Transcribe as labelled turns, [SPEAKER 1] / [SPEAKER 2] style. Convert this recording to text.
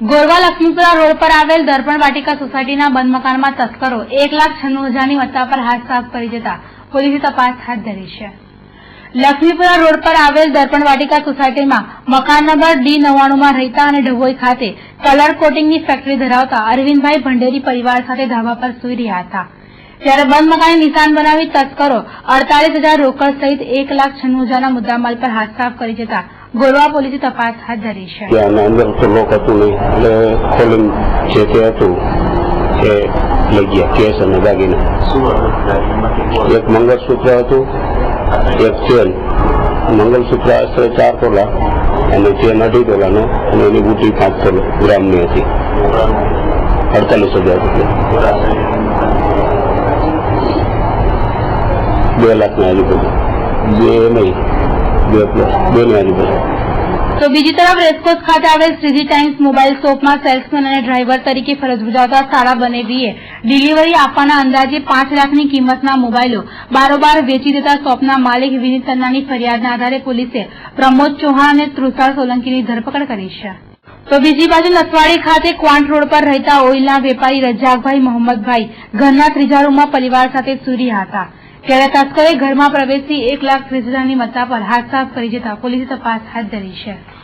[SPEAKER 1] Gorwa Laxmipura road પર આવેલ દર્પણ વાટિકા સોસાયટીના બંધ મકાનમાં તસ્કરો 1,96,000ની મત્તા પર હાથ સાફ કરી જતા પોલીસે તપાસ હાથ ધરી છે. લક્ષ્મીપુરા રોડ પર આવેલ દર્પણ વાટિકા સોસાયટીમાં મકાન નંબર D99માં રહેતા અને ડભોઈ ખાતે કલર કોટિંગની ફેક્ટરી ધરાવતા અરવિંદભાઈ ભંડેરી પરિવાર સાથે ધાબા પર સૂઈ રહ્યા હતા. ત્યારે બંધ મકાનને નિશાન બનાવી તસ્કરો 48,000 રોકડ સહિત 1,96,000ના મુદ્દામાલ પર હાથ સાફ કરી જતા ગોરવા પોલીસે તપાસ હાથ ધરી છે.
[SPEAKER 2] અંદર તો લોક હતું નહીં એટલે ખોલીને જે તે હતું એ લઈ ગયા કેસ અને દાગીના. એક મંગળસૂત્ર હતું, એક ચેન. મંગળસૂત્ર આશરે 4 તોલા અને ચેન 2.5 તોલાનો અને એની બુટી 5 ગ્રામની હતી. 48,000 રૂપિયા. 2 લાખની આજુબાજુ. 2 નહીં, 2 ની આજુબાજુ.
[SPEAKER 1] તો બીજી તરફ રેસકોર્સ ખાતે આવેલ શ્રીજી ટાઈમ્સ મોબાઈલ શોપમાં સેલ્સમેન અને ડ્રાઈવર તરીકે ફરજ બજાવતા સારા બનેવીએ ડિલિવરી આપવાના અંદાજે 5 લાખની કિંમતના મોબાઈલો બારોબાર વેચી દેતા શોપના માલિક વિનીત તન્નાની ફરિયાદના આધારે પોલીસે પ્રમોદ ચૌહાણ અને તૃષાર સોલંકીની ધરપકડ કરી છે. તો બીજી બાજુ નસવાડી ખાતે ક્વાંટ રોડ પર રહેતા ઓઇલના વેપારી રજાકભાઈ મોહમ્મદભાઈ ઘરના ત્રીજા રૂમમાં પરિવાર સાથે સૂઈ રહ્યા હતા. ત્યારે તસ્કરે ઘરમાં પ્રવેશી 1,30,000ની મત્તા પર હાથ સાફ કરી જતા પોલીસે તપાસ હાથ ધરી છે.